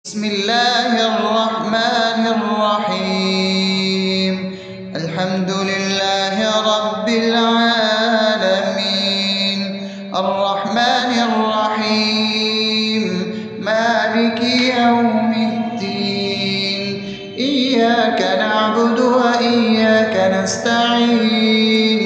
بسم الله الرحمن الرحيم. الحمد لله رب العالمين، الرحمن الرحيم، مالك يوم الدين. إياك نعبد وإياك نستعين،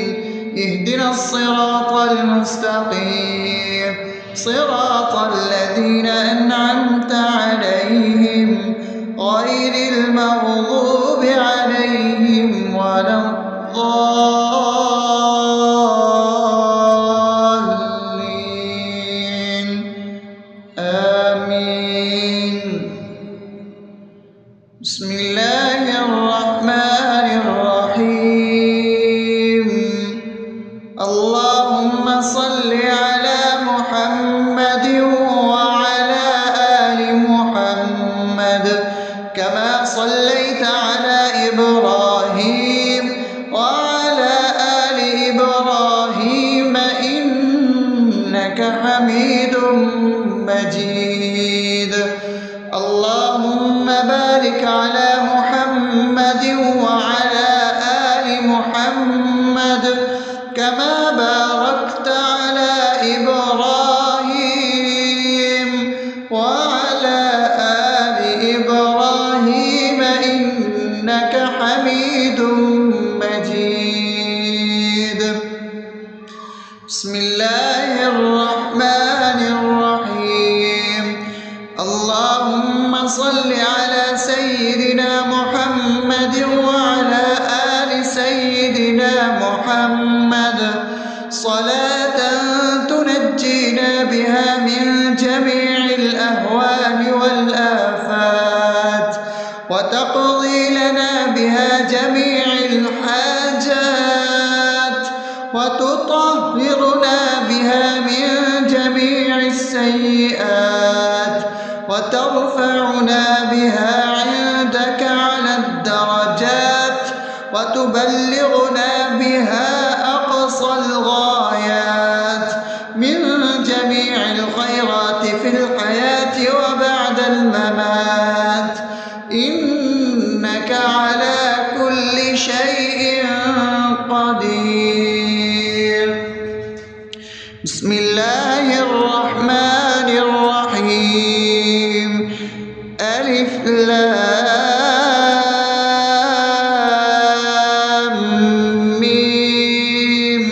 اهدنا الصراط المستقيم، صراط الذين أنعمت عليهم غير المغضوب عليهم ولا الضالين. آمين. بسم الله الرحمن الرحيم. اللهم صل على محمد وعلى آل محمد كما صليت على إبراهيم وعلى آل إبراهيم إنك حميد مجيد. اللهم بارك على محمد وعلى آل محمد كما باركت على إبراهيم وعلى آل إبراهيم إنك حميد مجيد. بسم الله الرحمن الرحيم. اللهم صل على سيدنا محمد وعلى آل سيدنا محمد صلاة تنجينا بها من جميع الأهوال والآفات، وتقضي لنا بها جميع الحاجات، وتطهرنا بها من جميع السيئات، وترفعنا بها عندك على الدرجات، وتبلغنا بها أقصى الغايات من جميع الخيرات في الحياة وبعد الممات، إنك على كل شيء قدير. بسم الله الرحمن الرحيم. ألف لام ميم.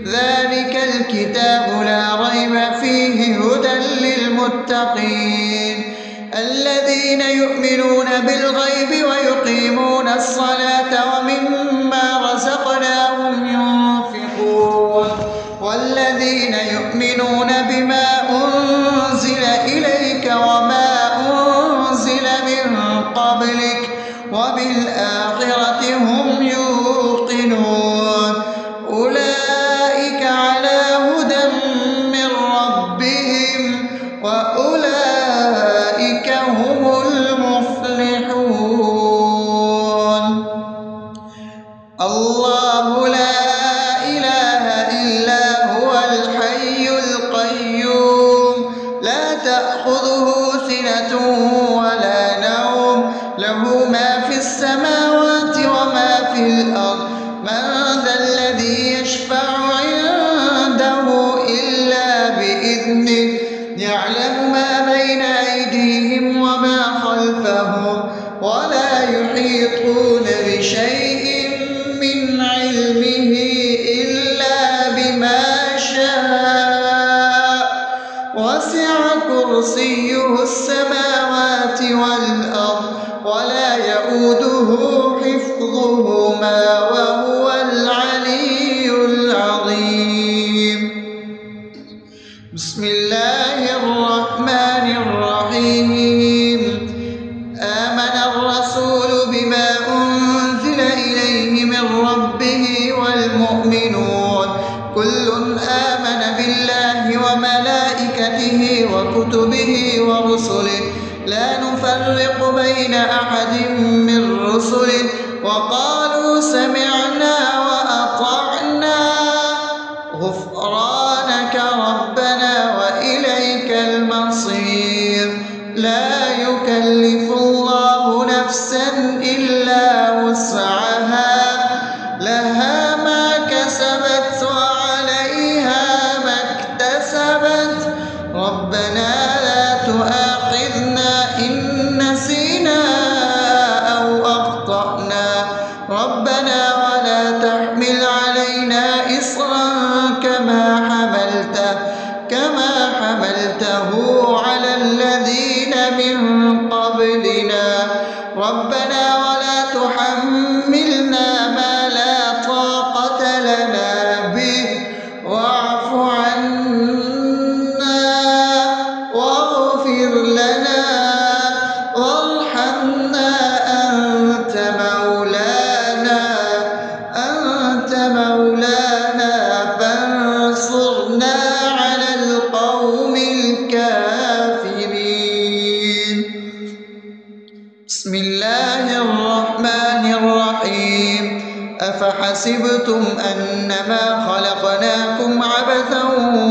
ذلك الكتاب لا ريب فيه هدى للمتقين الذين يؤمنون بالغيب ويقيمون الصلاة ومما رزقناهم ينفقون والذين يؤمنون بما أنزل إليك وما أنزل من قبلك وبالآخرة هم يوقنون أولئك على هدى من ربهم وأولئك هم المفلحون. الله لا إله إلا هو الحي القيوم لا تأخذه سنة ولا نوم له ما في السماوات وما في الأرض. من ذا الذي يشفع عنده إلا بإذنه يعلم ما بين أيديهم وما خلفهم ولا يحيطون بشيء من علمه إلا بما شاء وسع كرسيه السماوات والأرض ولا يؤوده حفظهما وهو العلي العظيم. بسم الله الرحمن الرحيم. آمن الرسول بما أنزل إليه من ربه والمؤمنون كل آمن بالله وملائكته وكتبه ورسله لا نفرق بين أحد من رسله وقالوا سمعنا وأطعنا غفرانك ربنا وإليك المصير. لا يكلف قبلنا ربنا ولا تحملنا ما لا طاقة لنا به واعف عنا واغفر لنا وارحمنا أنت مولانا فانصرنا على القوم الكافرين. بسم الله الرحمن الرحيم. أفحسبتم أنما خلقناكم عبثا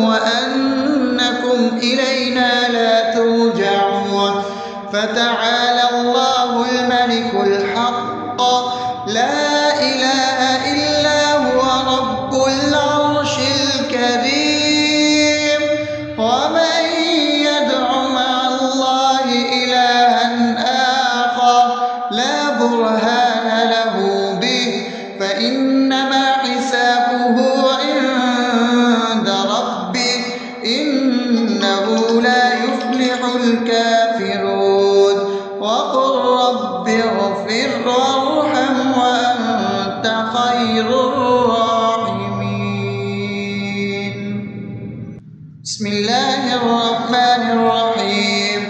وأنكم إلينا لا ترجعون فتعالى الله الملك الحق لا إله إلا هو رب العرش الكريم. ومن يدع مع الله إلها آخر لا برهان له به فإنما حسابه عند ربه إنه لا يفلح الكافرون. وقل رب اغفر وارحم وأنت خير الراحمين. بسم الله الرحمن الرحيم.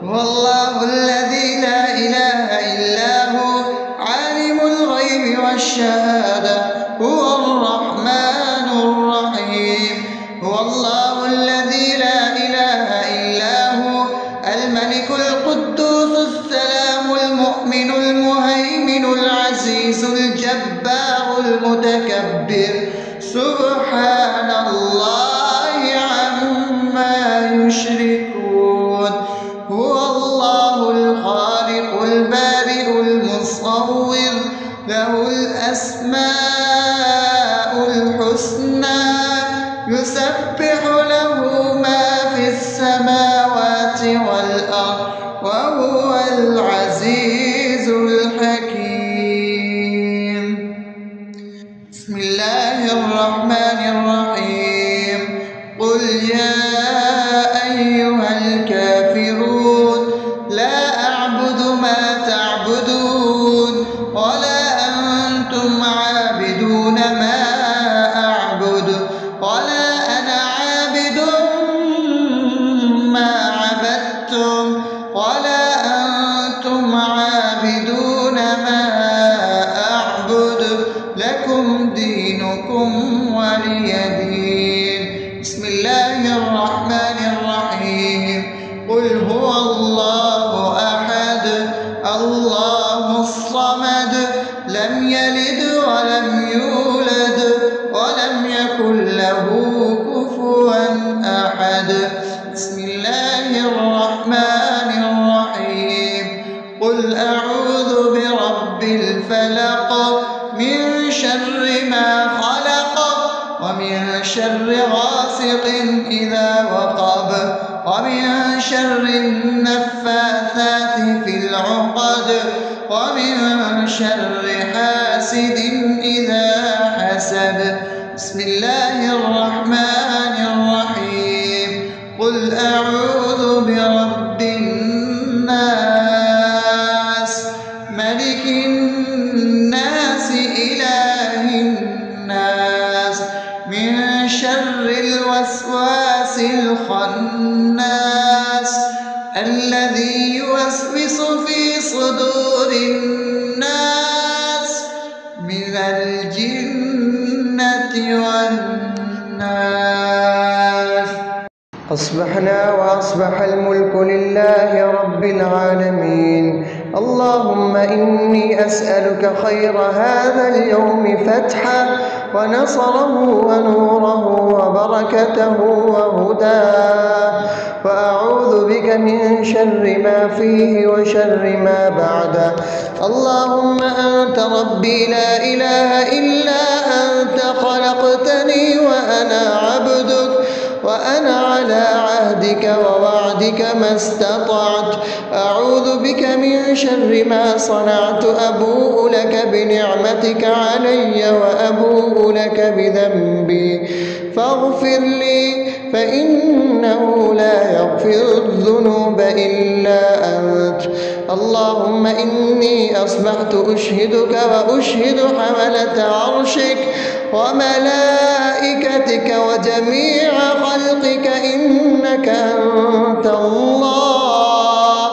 هو الله الذي لا إله إلا هو عالم الغيب والشهادة هو الرحمن الرحيم. هو الله الذي لا إله إلا هو الملك القدوس السلام المؤمن المهيمن العزيز الجبار المتكبر سبحان الله عما يشركون. هو الله الخالق البارئ المصور له الأسماء الحسنى يسبح له ما في السماوات والأرض وهو العزيز الحكيم. بسم الله الرحمن الرحيم. قل يا أيها الكافرون لا أعبد ما تعبدون ولا أنتم عابدون ما أعبد ولا أنا عابد ما عبدتم ولا أنتم عابدون ما أعبد لكم دينكم ولي دين. بسم الله الرحمن الرحيم. قل هو الله أحد الله الصمد لم يلد ولم يولد ولم يكن له كفوا أحد. بسم الله الرحمن الرحيم. قل أعوذ برب الفلق من شر ما خلق ومن شر غاسق إذا وقب ومن شر النفاثات في العقد ومن شر حاسد إذا حسد. بسم الله الرحمن الرحيم. قل أعوذ برب الناس ملك الناس إله الناس من شر الوسواس الخناس الذي يوسوس في صدور الناس من الجنة والناس. أصبحنا وأصبح الملك لله رب العالمين. اللهم إني أسألك خير هذا اليوم فتحه ونصره ونوره وبركته وهداه وأعوذ بك من شر ما فيه وشر ما بعده. اللهم أنت ربي لا إله إلا أنت خلقتني وأنا عبدك وأنا على عهدك ووعدك ما استطعت. أعوذ بك من شر ما صنعت. أبوء لك بنعمتك علي وأبوء لك بذنبي فاغفر لي فإنه لا يغفر الذنوب إلا أنت. اللهم إني أصبحت أشهدك وأشهد حملة عرشك وملائكتك وجميع خلقك إنك أنت الله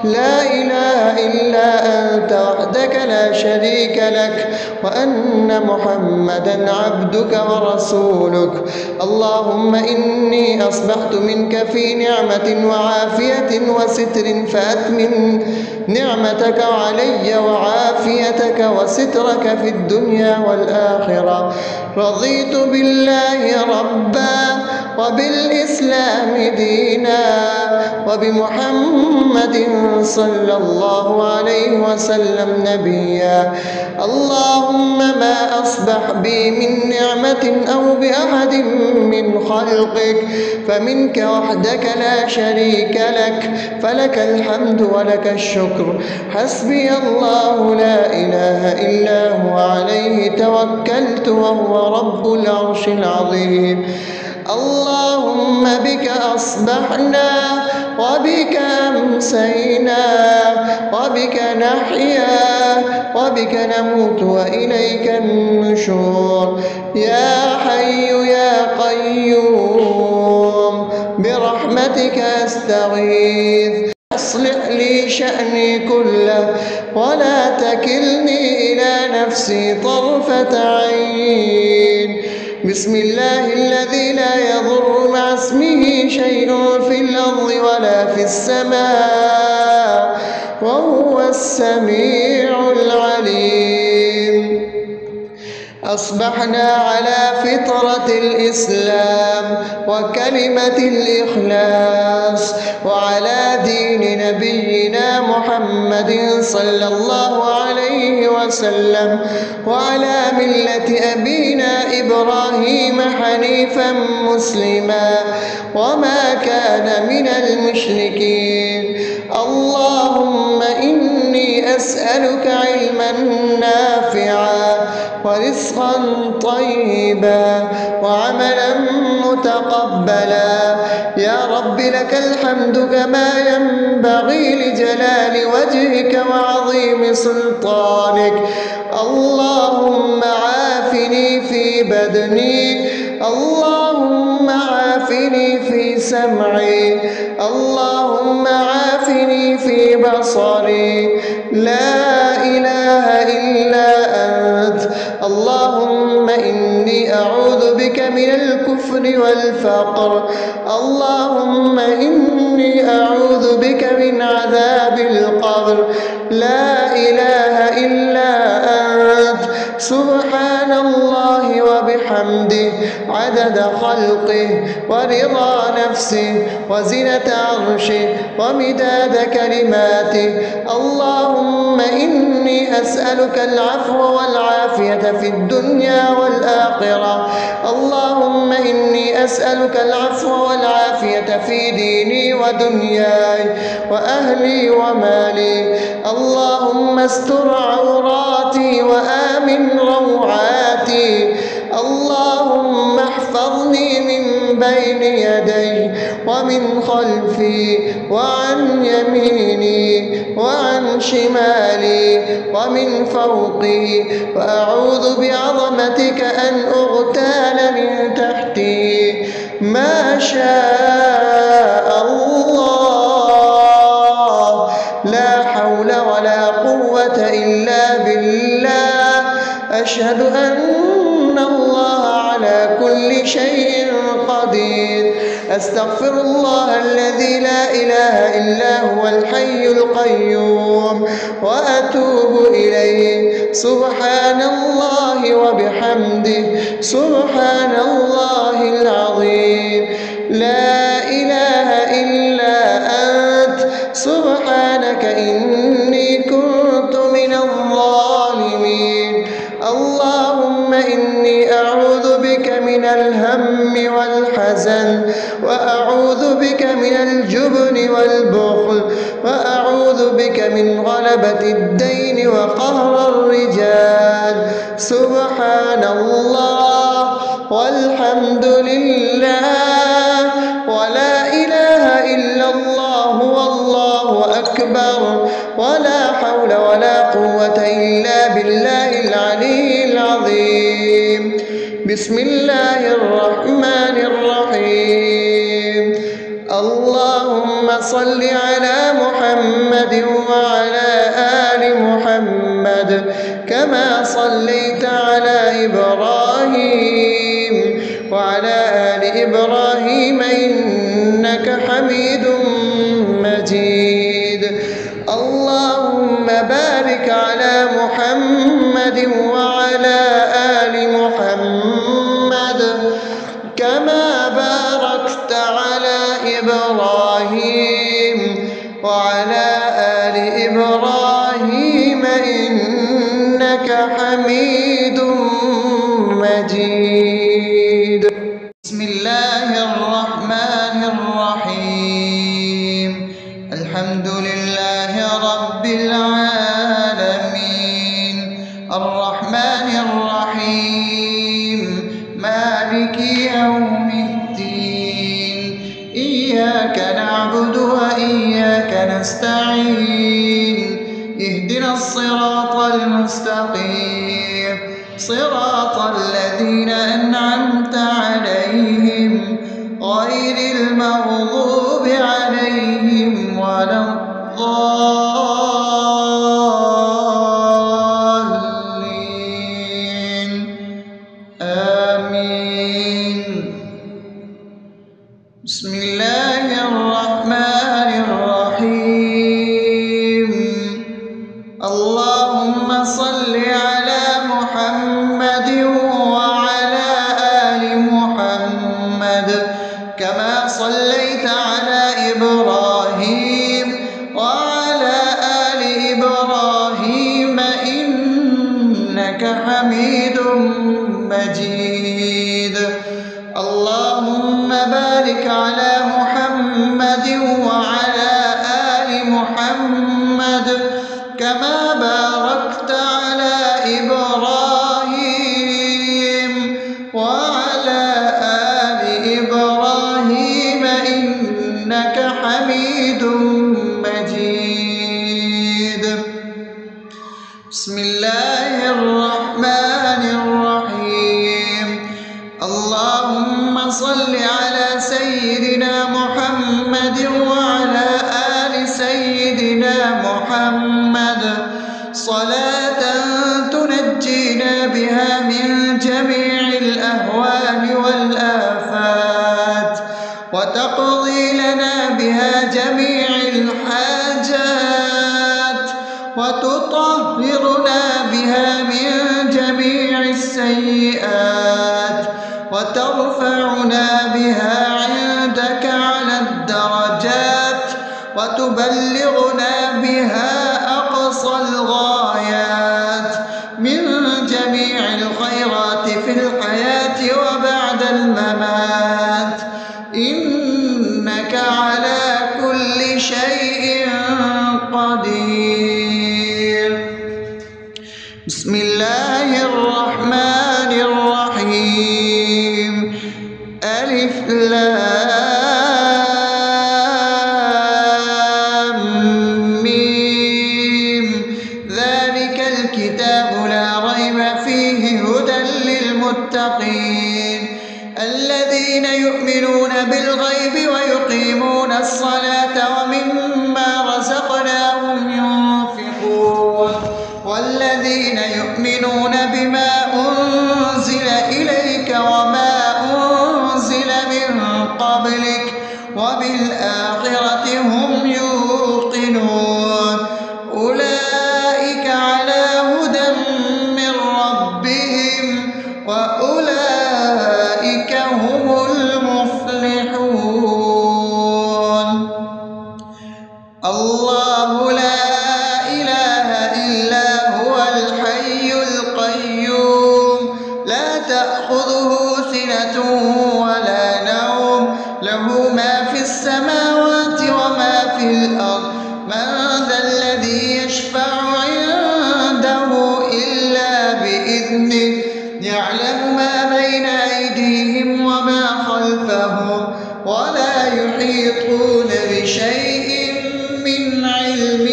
لا إله إلا أنت وحدك لا شريك لك وأن محمدا عبدك ورسولك. اللهم إني أصبحت منك في نعمة وعافية وستر فأتمم نعمتك علي وعافيتك وسترك في الدنيا والآخرة. رضيت بالله ربا وبالإسلام دينا وبمحمد صلى الله عليه وسلم نبيا. اللهم ما أصبح بي من نعمة أو بأحد من خلقك فمنك وحدك لا شريك لك فلك الحمد ولك الشكر. حسبي الله لا إله إلا هو عليه توكلت وهو رب العرش العظيم. اللهم بك أصبحنا وبك أمسينا وبك نحيا وبك نموت وإليك النشور. يا حي يا قيوم برحمتك أستغيث أصلح لي شأني كله ولا تكلني إلى نفسي طرفة عين. بسم الله الذي لا يضر مع اسمه شيء في الأرض ولا في السماء وهو السميع العليم. أصبحنا على فطرة الإسلام وكلمة الإخلاص وعلى دين نبينا محمد صلى الله عليه وسلم وعلى ملة أبينا إبراهيم حنيفا مسلما وما كان من المشركين. اللهم إني أسألك علما نافعا ورزقا طيبا وعملا متقبلا. يا رب لك الحمد كما ينبغي لجلال وجهك وعظيم سلطانك. اللهم عافني في بدني اللهم عافني في سمعي اللهم عافني في بصري. لا إله إلا أنت. اللهم إني أعوذ بك من الكفر والفقر. اللهم إني أعوذ بك من عذاب القبر. لا إله إلا أنت. سبحان الله وبحمده عدد خلقه ورضا نفسه وزنة عرشه ومداد كلماته. اللهم إني أسألك العفو والعافية في الدنيا والآخرة. اللهم إني أسألك العفو والعافية في ديني ودنياي وأهلي ومالي. اللهم استر عوراتي وآمن روعاتي. اللهم احفظني من بين يدي ومن خلفي وعن يميني وعن شمالي ومن فوقي وأعوذ بعظمتك أن أغتال من تحتي. ما شاء الله لا حول ولا قوة إلا بالله. أشهد أن الله على كل شيء قدير. أستغفر الله الذي لا إله إلا هو الحي القيوم وأتوب إليه. سبحان الله وبحمده سبحان الله العظيم. لا إله إلا أنت سبحانك إني كنت من الظالمين. اللهم إني أعوذ بك من الهم والحزن وأعوذ بك من الجبن والبخل وأعوذ بك من غلبة الدين وقهر الرجال. سبحان الله والحمد لله ولا إله إلا الله والله أكبر. أكبر، ولا حول ولا قوة إلا بالله العلي العظيم. بسم الله الرحمن الرحيم. اللهم صل على محمد وعلى آل محمد كما صليت على إبراهيم وعلى آل إبراهيم إنك حميد مجيد. اللهم بارك على محمد وعلى آل محمد كما باركت على إبراهيم وعلى آل إبراهيم إنك حميد مجيد. بسم الله الرحمن الرحيم. الحمد لله رب العالمين الرحمن الرحيم مالك يوم الدين. إياك نعبد وإياك نستعين. اهدنا الصراط المستقيم صراط الذين أنعمت عليهم غير المغضوب عليهم ولا الضالين. آمين. بسم الله الرحمن الرحيم. اللهم صل على محمد وعلى آل محمد كما صليت على إبراهيم وعلى آل إبراهيم إنك حميد مجيد. اللهم بارك على محمد وعلى آل محمد كما باركت على إبراهيم وعلى آل إبراهيم إنك حميد مجيد. بسم الله الرحمن الرحيم. اللهم صل على سيدنا محمد وعلى آل سيدنا محمد صلاة تنجينا بها من جميع الأهوال والآفات وتقضي لنا بها جميع الحاجات وتطهرنا بها من جميع السيئات وترفعنا بها عندك على الدرجات وتبلغنا بها أقصى الغايات من جميع الخيرات في الحياة وبعد الممات إنك على كل شيء قدير. بسم الله الرحمن الرحيم. ألف لام ميم. ذلك الكتاب لا ريب فيه هدى للمتقين الذين يؤمنون بالغيب ويقيمون الصلاة ومما رزقناهم ينفقون والذين يؤمنون بما أنزل إليك وما أنزل من قبلك وبالآخرة هم يوقنون أولئك على هدى من ربهم وأولئك هم المفلحون. الله لا إله إلا هو الحي القيوم لا تأخذه سنة ولا نوم له ما في السماوات وما في الأرض. من ذا الذي يشفع عنده إلا بإذنه يعلم ما بين أيديهم وما خلفهم ولا يحيطون بشيء من علمه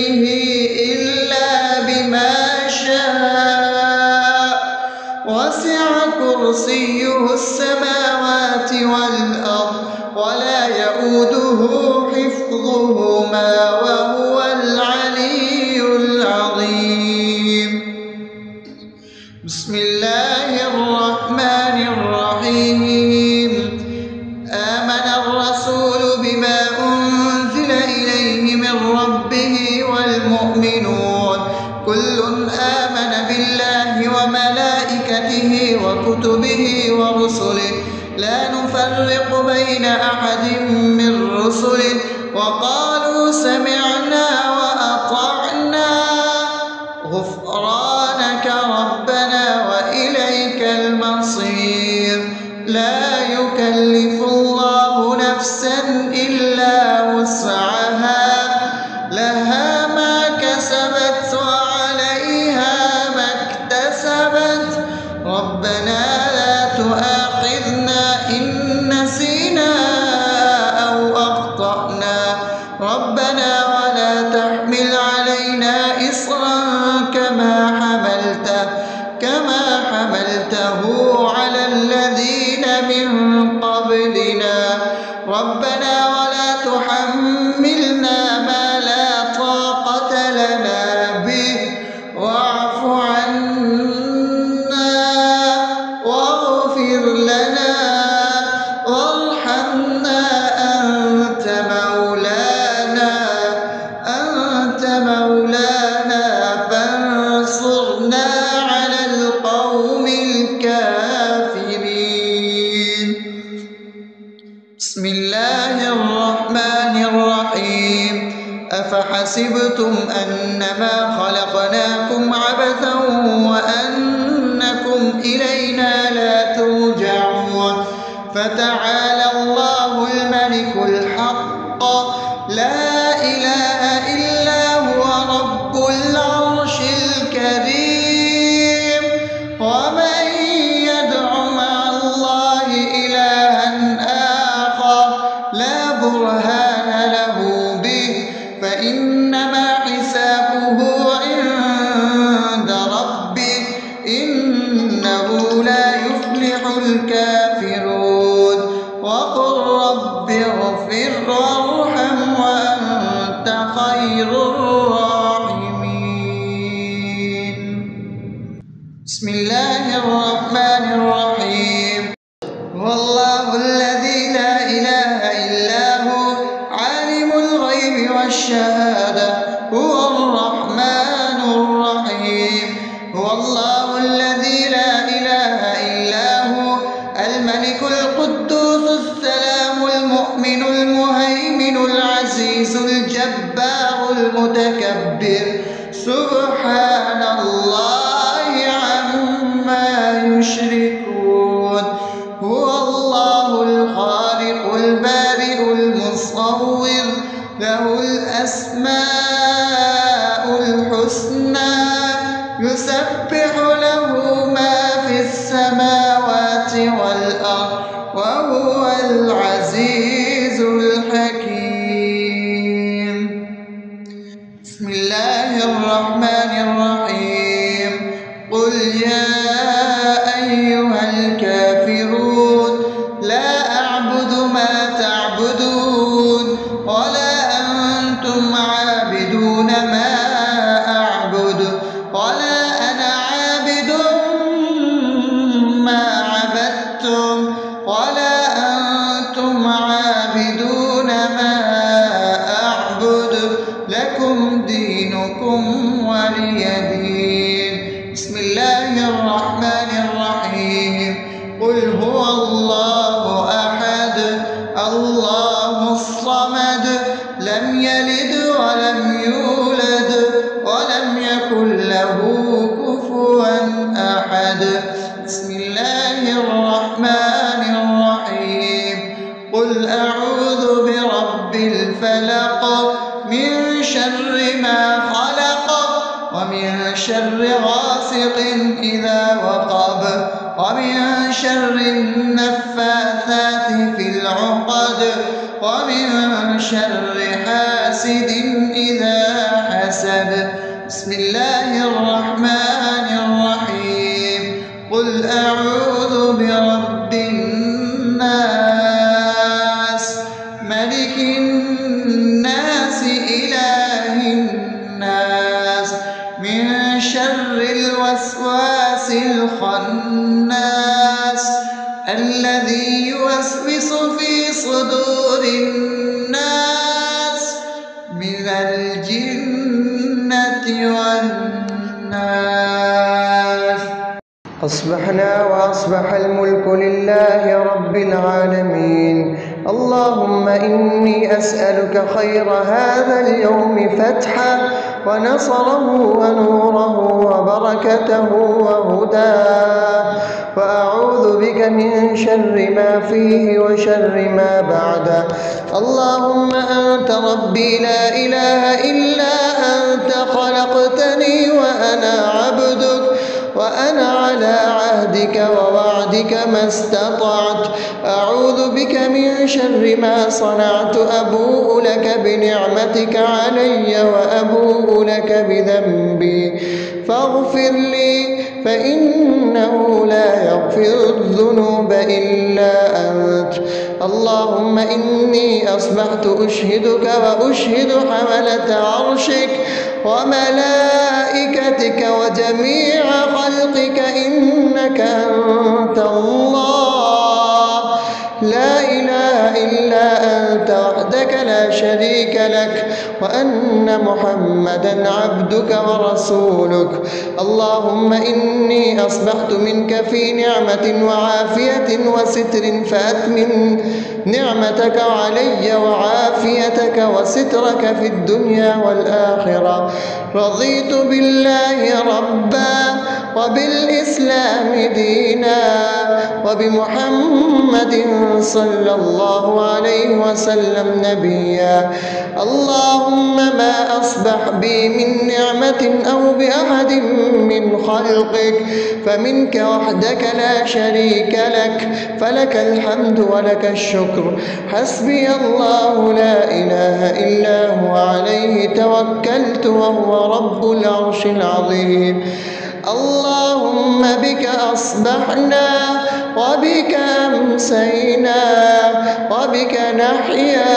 يؤمنون كل آمن بالله وملائكته وكتبه ورسله لا نفرق بين أحد من رسله وقالوا سمعنا وأطعنا غفرانك ربنا وإليك المصير لا يكلف الله نفسا إلا وسعها لها ما كسبت وعليها ما اكتسبت ربنا لا تؤاخذنا إن نسينا أو أخطأنا ربنا ولا تحمل علينا إصرا كما حملته على الذين من قبلنا ربنا ولا تحملنا ما لا طاقة لنا به واعف عنا واغفر لنا وارحمنا أنت مولانا فانصرنا على القوم الكافرين. بسم الله الرحمن الرحيم أفحسبتم أنما خلقناكم عبثا وأنكم إلينا لا ترجعون فتعالى الله الملك الحق لا إله إلا هو رب العرش الكريم ومن يدع مع الله إلها آخر لا برهان له به فإنما حسابه عند ربه إنه لا يفلح الكافرون وقل رب اغفر وارحم وأنت خير الراحمين. بسم الله الرحمن الرحيم هو الله الذي لا إله إلا هو عالم الغيب والشهادة هو الرحمن الرحيم هو الله الذي لا إله إلا هو الملك القدوس السلام المؤمن المهيمن العزيز الجبار المتكبر سبحان الله عما يشركون هو الله الخالق البارئ المصور له الأسماء الحسنى يسبح له ما في السماوات والأرض وهو العزيز الحكيم. بسم الله الرحمن الرحيم قل يا أيها الكافرون لا أعبد ما تعبدون ولا أنتم عابدون ما أعبد ولا أنا عابد ما عبدتم ولا أنتم عابدون ما أعبد لكم دينكم ولي دين. بسم الله الرحمن الرحيم قل هو الله أحد الله الصمد لم يلد ولم يولد ولم يكن له كفوا أحد. بسم الله الرحمن الرحيم قل أعوذ برب الفلق من شر ما خلق ومن شر غاسق إذا وقب ومن شر النفاثات في العقد ومن شر حاسد إذا حسد. بسم الله الرحمن الرحيم قل أعوذ برب الناس ملك الناس إله الناس من شر الوسواس الخناس الذي يوسوس في صدور الناس من الجنة والناس. أصبحنا وأصبح الملك لله رب العالمين. اللهم إني أسألك خير هذا اليوم فتحه ونصره ونوره وبركته وهداه، وأعوذ بك من شر ما فيه وشر ما بعده. اللهم أنت ربي لا إله إلا أنت، خلقتني وأنا عبدك، وأنا على عهدك ووعدك ما استطعت. أعوذ بك من شر ما صنعت، أبوء لك بنعمتك علي وأبوء لك بذنبي، فاغفر لي فإنه لا يغفر الذنوب إلا أنت. اللهم إني أصبحت أشهدك وأشهد حملة عرشك وملائكتك وجميع خلقك إنك أنت الله، لا إله إلا أنت وحدك لا شريك لك، وأن محمدا عبدك ورسولك. اللهم إني أصبحت منك في نعمة وعافية وستر، فأتمم نعمتك علي وعافيتك وسترك في الدنيا والآخرة. رضيت بالله ربا وبالإسلام دينا وبمحمد صلى الله عليه وسلم نبيا. اللهم ما أصبح بي من نعمة أو بأحد من خلقك فمنك وحدك لا شريك لك، فلك الحمد ولك الشكر. حسبي الله لا إله إلا هو، عليه توكلت وهو رب العرش العظيم. اللهم بك أصبحنا وبك أمسينا وبك نحيا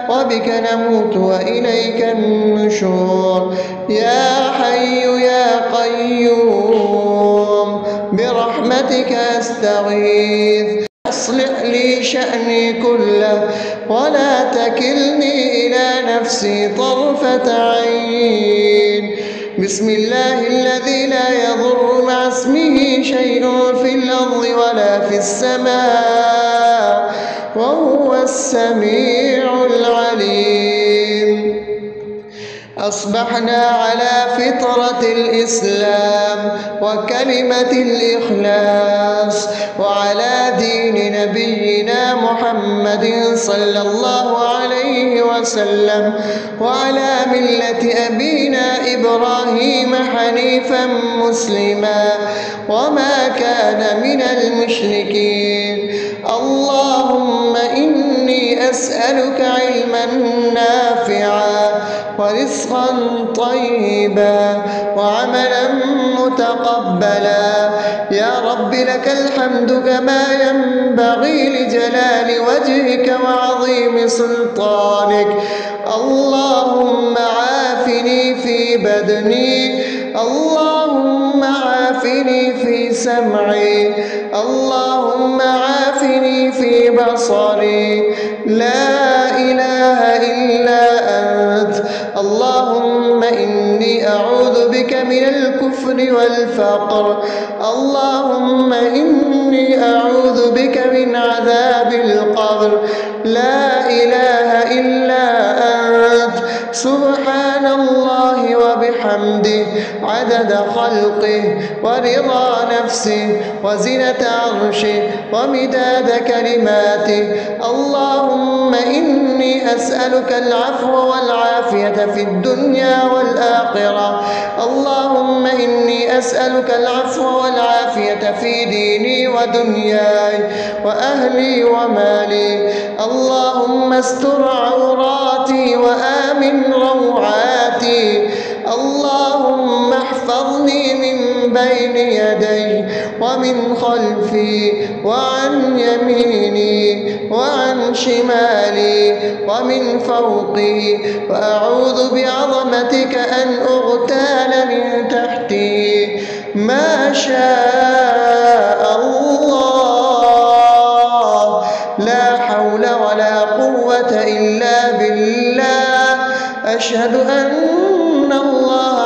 وبك نموت وإليك النشور. يا حي يا قيوم برحمتك أستغيث، أصلح لي شأني كله ولا تكلني إلى نفسي طرفة عين. بسم الله الذي لا يضر مع اسمه شيء في الأرض ولا في السماء وهو السميع العليم. أصبحنا على فطرة الإسلام وكلمة الإخلاص وعلى دين نبينا محمد صلى الله عليه وسلم وعلى ملة أبينا إبراهيم حنيفا مسلما وما كان من المشركين. اللهم إني أسألك علما نافعا ورزقا طيبا وعملا متقبلا. يا رب لك الحمد كما ينبغي لجلال وجهك وعظيم سلطانك. اللهم عافني في بدني، اللهم عافني في سمعي، اللهم عافني في بصري. لا إله إلا أنت. اللهم إني أعوذ بك من الكفر والفقر. اللهم إني أعوذ بك من عذاب القبر. لا إله إلا أنت. سبحان الله وبحمده عدد خلقه ورضا نفسه وزنة عرشه ومداد كلماته. اللهم إني أسألك العفو والعافية في الدنيا والآخرة. اللهم إني أسألك العفو والعافية في ديني ودنياي وأهلي ومالي. اللهم استر عوراتي وآمن روعاتي. اللهم احفظني من بين يدي ومن خلفي وعن يميني وعن شمالي ومن فوقي، وأعوذ بعظمتك أن أغتال من تحتي. ما شاء الله، لا حول ولا قوة إلا بالله. أشهد أن الله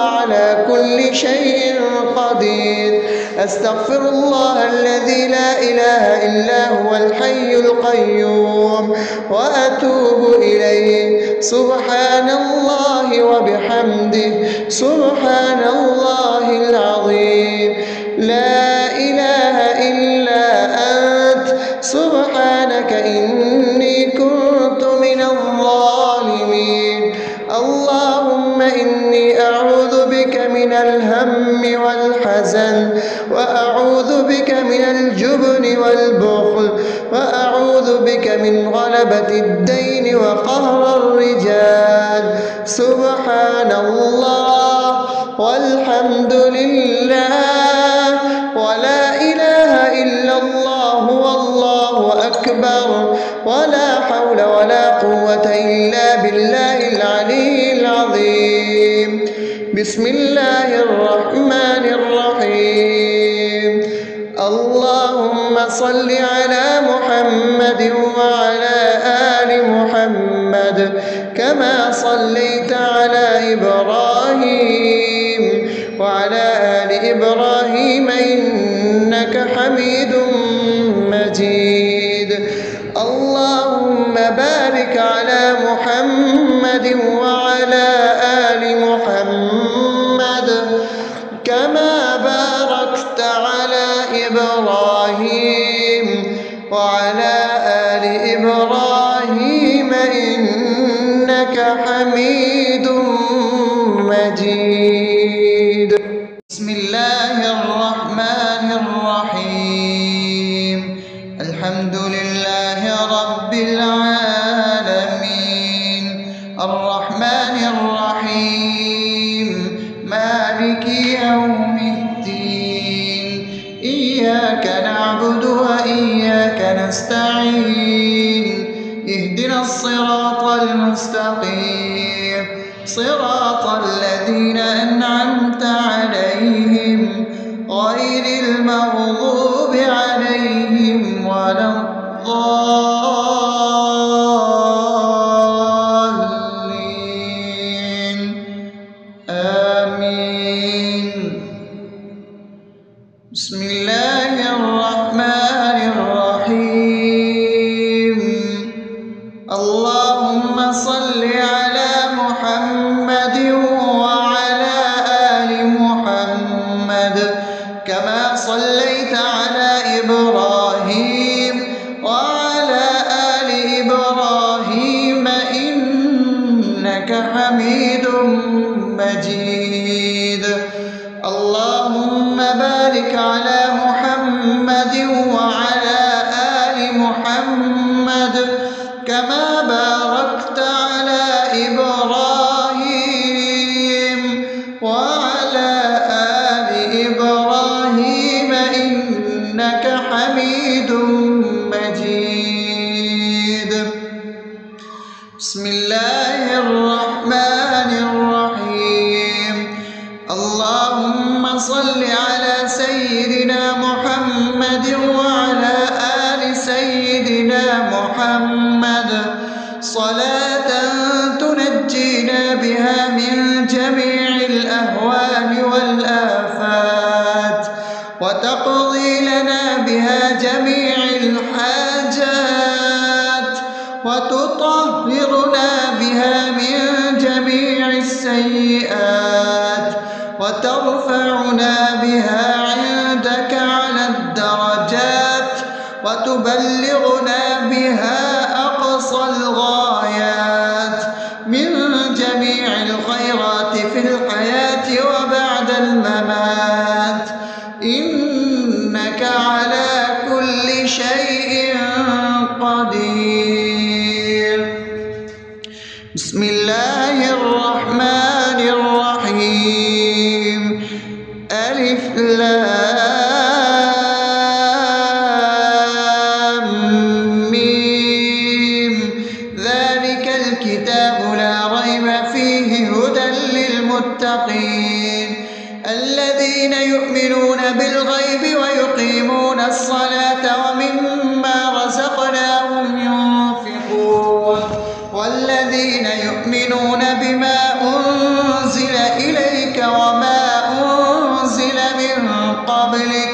أستغفر الله الذي لا إله إلا هو الحي القيوم وأتوب إليه. سبحان الله وبحمده سبحان الله العظيم. لا إله إلا أنت سبحانك إني كنت من الظالمين. اللهم إني أعوذ بك من الهم والحزن، وأعوذ بك من الجبن والبخل، وأعوذ بك من غلبة الدين وقهر الرجال. سبحان الله والحمد لله ولا إله إلا الله والله أكبر ولا حول ولا قوة إلا بالله العلي العظيم. بسم الله الرحمن الرحيم. اللهم صل على محمد وعلى آل محمد كما صليت على إبراهيم وعلى آل إبراهيم إنك حميد مجيد. اللهم بارك على محمد وعلى آل محمد كما باركت على إبراهيم وعلى آل إبراهيم إنك حميد مجيد. بسم الله الرحمن الرحيم. الحمد لله رب العالمين الرحمن الرحيم مالك يوم الدين. إياك نعبد وإياك نستعين. اهدنا الصراط المستقيم صراط الذين أنعمت عليهم غير المغضوب عليهم ولا الضالين. آمين. بسم الله الرحمن الرحيم. اللهم صل على محمد وعلى آل محمد كما صليت على إبراهيم وعلى آل إبراهيم إنك حميد مجيد. اللهم بارك على محمد وعلى آل محمد كما باركت على إبراهيم وعلى آل إبراهيم إنك حميد مجيد. بسم الله الرحمن الرحيم. اللهم صل على سيدنا محمد وعلى آل سيدنا محمد صلاة تنجينا بها من جميع الأهوال والآفات وتقضي لنا بها جميع الحاجات وتطهرنا بها من جميع السيئات وترفعنا بها عندك على الدرجات وتبلغنا بها أقصى الغايات من جميع الخيرات في الحياة وبعد الممات إنك على كل شيء قدير. بسم الله الرحمن الرحيم. ألف لام ميم. ذلك الكتاب لا ريب فيه هدى للمتقين الذين يؤمنون بالغيب ويقيمون الصلاة ومما رزقناهم ينفقون والذين يؤمنون بما أنزل إليك وما أنزل من قبلك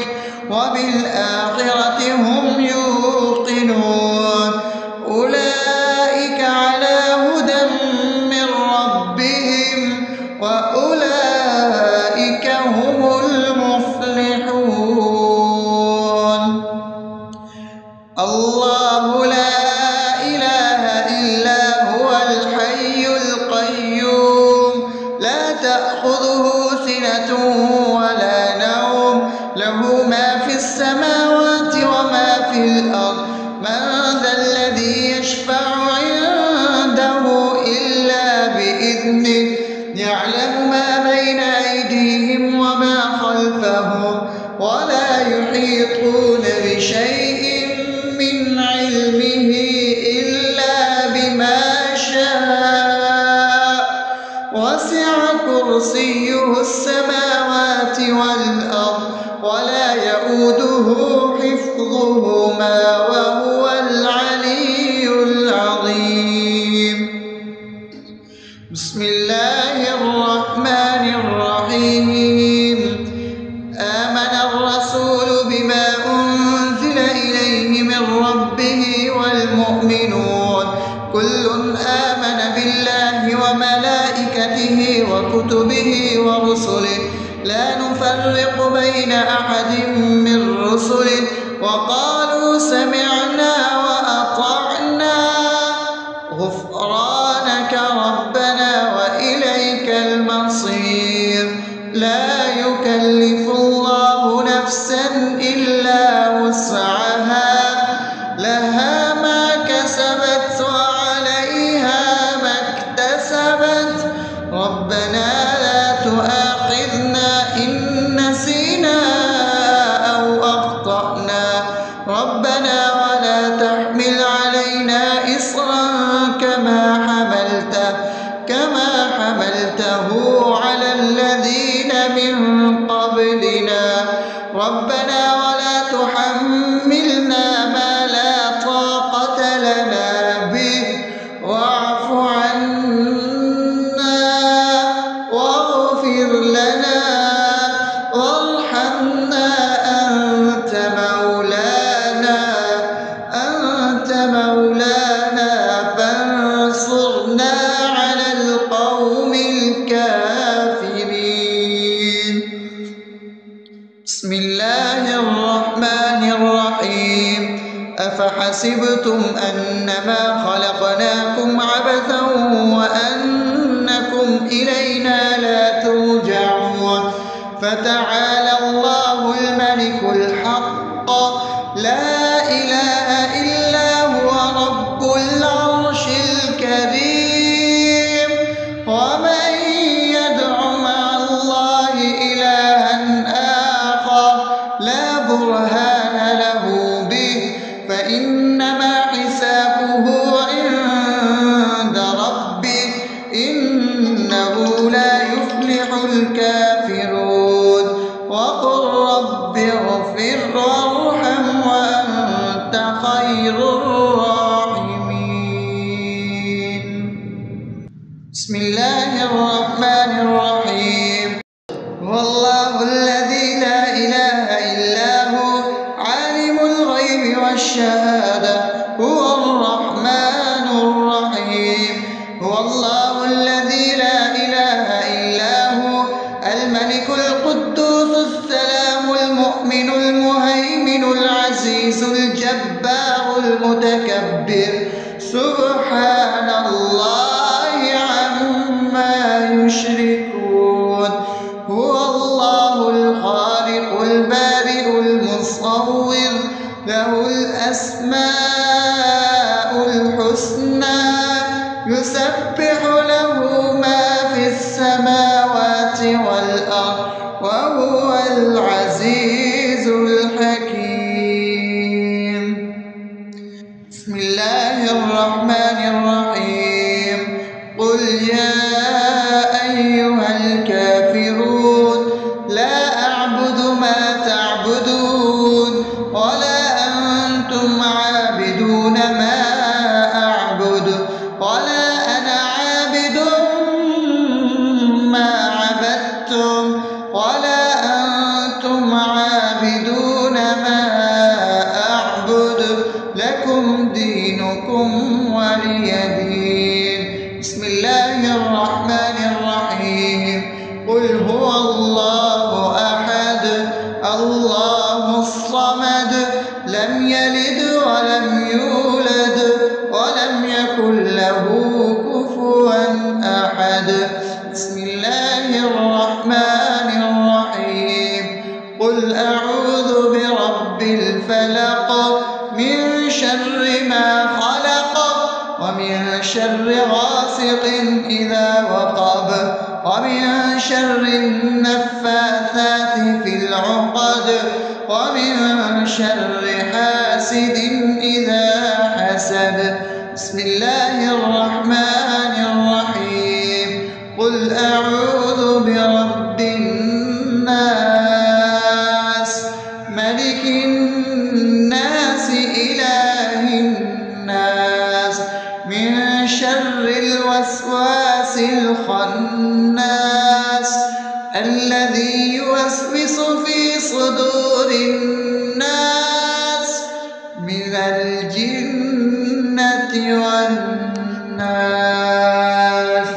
السماوات والأرض ولا يؤوده حفظهما وهو العلي العظيم. بسم الله الرحمن الرحيم. آمن الرسول بما أنزل إليه من ربه والمؤمنون كل آمن بالله وملائكته وكتبه ورسله لا نفرق بين أحد من رسله وقالوا سمعنا وأطعنا غفرانك ربنا وإليك المصير. لا يكلف الله نفسا إلا وسعها لها ما كسبت وعليها ما اكتسبت ربنا لا تؤاخذنا إن نسينا أو أخطأنا ربنا ولا تحمل علينا إصرا كما حملته على الذين من قبلنا ربنا ولا تحملنا ما لا طاقة لنا به واعف عنا واغفر لنا وارحمنا أنت مولانا فانصرنا على القوم الكافرين. بسم الله الرحمن الرحيم. أفحسبتم أنما خلقناكم عبثا وأنكم إلينا لا ترجعون فتعالى الله الملك الحق لا إله إلا هو رب العرش الكريم. ومن يدع مع الله إلها آخر لا برهان له به فإنما حسابه عند ربه إنه لا يفلح الكافرون. وقل رب اغفر وارحم وأنت خير الراحمين. بسم الله الرحمن الرحيم. هو الله الذي لا إله إلا هو عالم الغيب والشهادة هو الرحمن الرحيم. هو الله الذي لا إله إلا هو الملك القدوس السلام المؤمن المهيمن العزيز الجبار المتكبر سبحان الله عما يشركون. هو الله الخالق البارئ المصور له الأسماء الحسنى يسبح له ما في السماوات والأرض وهو العزيز الحكيم. بسم الله الرحمن الرحيم. قل يا أيها الكافرون لا أعبد ما تعبدون ولا أنتم عابدون ما أعبد ولا أنا عابد ما عبدتم ولا أنتم عابدون ما أعبد لكم دينكم ولي دين. بسم الله الرحمن الرحيم. قل هو الله أحد الله الصمد لم يلد ولم يولد ولم يكن له كفوا أحد. بسم الله الرحمن الرحيم. قل أعوذ برب الفلق من شر ما خلق ومن شر غاسق إذا وقب ومن شر النفاثات في العقد ومن شر حاسد إذا حسد. بسم الله الرحمن الرحيم. قل أعوذ برب الذي يوسوس في صدور الناس من الجنة والناس.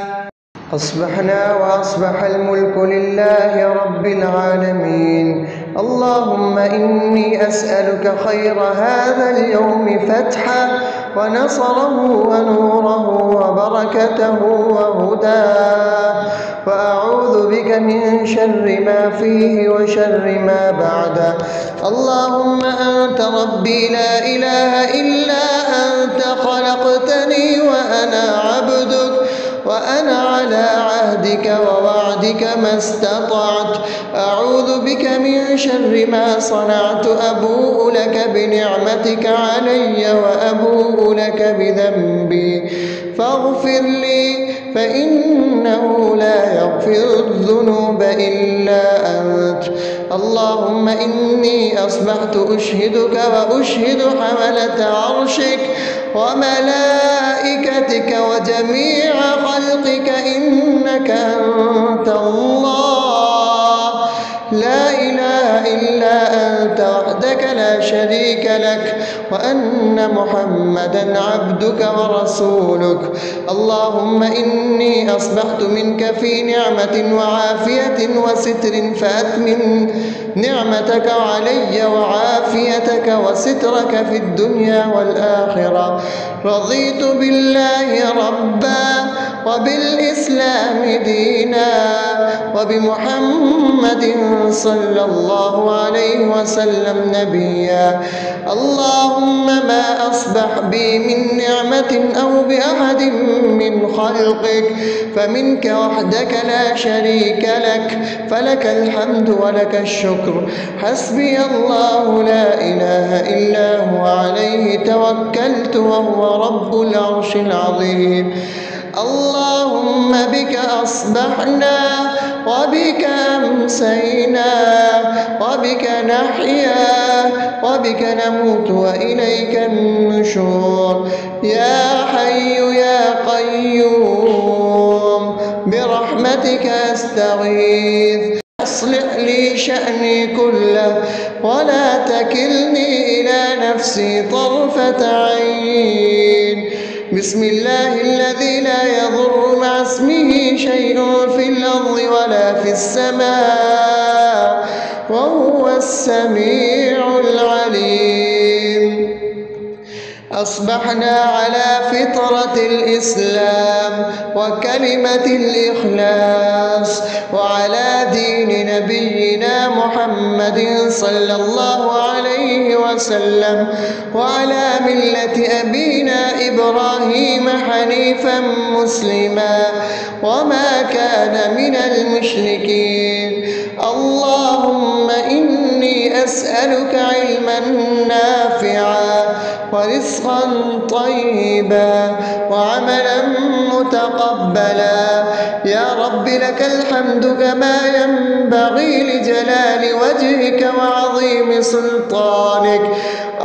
أصبحنا وأصبح الملك لله رب العالمين. اللهم إني أسألك خير هذا اليوم فتحه ونصره ونوره وبركته وهداه، وأعوذ بك من شر ما فيه وشر ما بعده. اللهم أنت ربي لا إله إلا أنت، خلقتني وأنا عبدك، وأنا على عهدك ووعدك ما استطعت. أعوذ بك من شر ما صنعت، أبوء لك بنعمتك علي وأبوء لك بذنبي، فاغفر لي فإنه لا يغفر الذنوب إلا أنت. اللهم إني أصبحت أشهدك وأشهد حملة عرشك وملائكتك وجميع خلقك إنك أنت الله، لا إله إلا أنت وحدك لا شريك لك، وأن محمدا عبدك ورسولك. اللهم إني أصبحت منك في نعمة وعافية وستر، فأتمم نعمتك علي وعافيتك وسترك في الدنيا والآخرة. رضيت بالله ربا وبالإسلام دينا وبمحمد صلى الله عليه وسلم نبيا. اللهم ما أصبح بي من نعمة أو بأحد من خلقك فمنك وحدك لا شريك لك، فلك الحمد ولك الشكر. حسبي الله لا إله إلا هو، عليه توكلت وهو رب العرش العظيم. اللهم بك أصبحنا وبك أمسينا وبك نحيا وبك نموت وإليك النشور. يا حي يا قيوم برحمتك أستغيث، أصلح لي شأني كله ولا تكلني إلى نفسي طرفة عين. بسم الله الذي لا يضر مع اسمه شيء في الأرض ولا في السماء وهو السميع العليم. أصبحنا على فطرة الإسلام وكلمة الإخلاص وعلى دين نبينا محمد صلى الله عليه وسلم وعلى ملة أبينا إبراهيم حنيفا مسلما وما كان من المشركين. اللهم إني أسألك علما نافعا ورزقا طيبا وعملا متقبلا. يا رب لك الحمد كما ينبغي لجلال وجهك وعظيم سلطانك.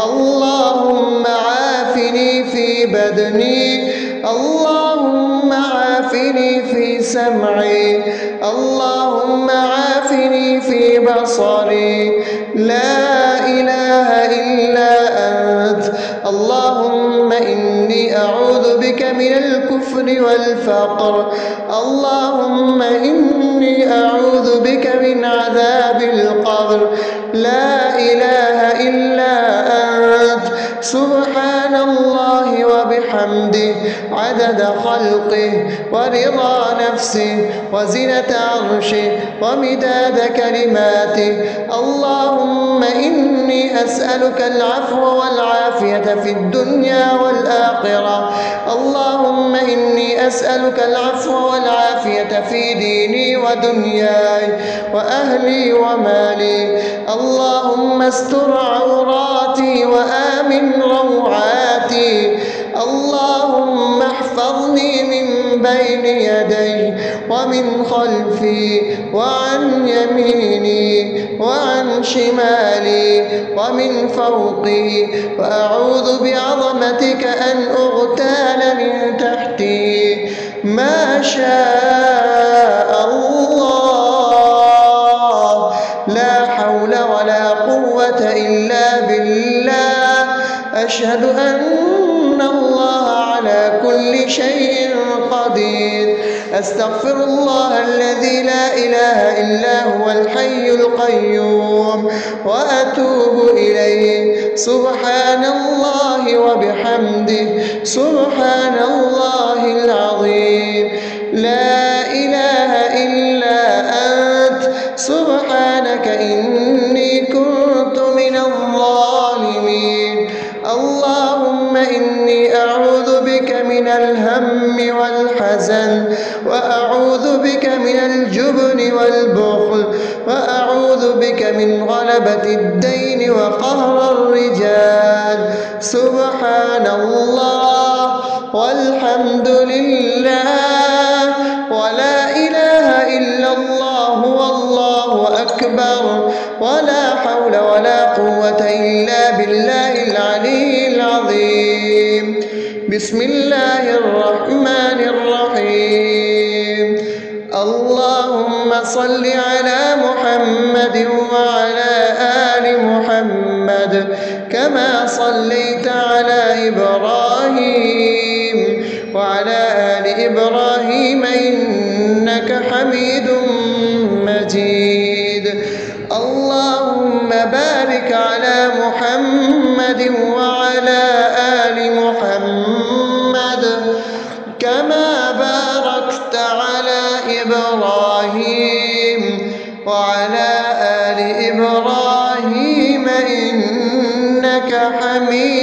اللهم عافني في بدني، اللهم عافني في سمعي، اللهم عافني في بصري. لا إله إلا أنت. اللهم إني أعوذ بك من الكفر والفقر. اللهم إني أعوذ بك من عذاب القبر. لا إله إلا أنت. سبحان الله وبحمده عدد خلقه ورضا نفسه وزنة عرشه ومداد كلماته. اللهم إني أسألك العفو والعافية في الدنيا والآخرة. اللهم إني أسألك العفو والعافية في ديني ودنياي وأهلي ومالي. اللهم استر عوراتي وآمن روعاتي. اللهم احفظني من بين يدي ومن خلفي وعن يميني وعن شمالي ومن فوقي، وأعوذ بعظمتك أن أغتال من تحتي. ما شاء الله قوة إلا بالله. أشهد أن الله على كل شيء قدير. أستغفر الله الذي لا إله إلا هو الحي القيوم وأتوب إليه. سبحان الله وبحمده سبحان الله العظيم. لا إله إلا أنت سبحانك إني كنت من الظالمين. اللهم إني أعوذ بك من الهم والحزن، وأعوذ بك من الجبن والبخل، وأعوذ بك من غلبة الدين وقهر الرجال. سبحان الله والحمد لله ولا إله إلا الله والله أكبر ولا حول ولا قوة إلا بالله العلي العظيم. بسم الله الرحمن الرحيم. اللهم صل على محمد وعلى آل محمد كما صليت على إبراهيم وعلى آل إبراهيم إنك حميد مجيد. اللهم بارك على محمد وعلى آل محمد كما باركت على إبراهيم وعلى آل إبراهيم إنك حميد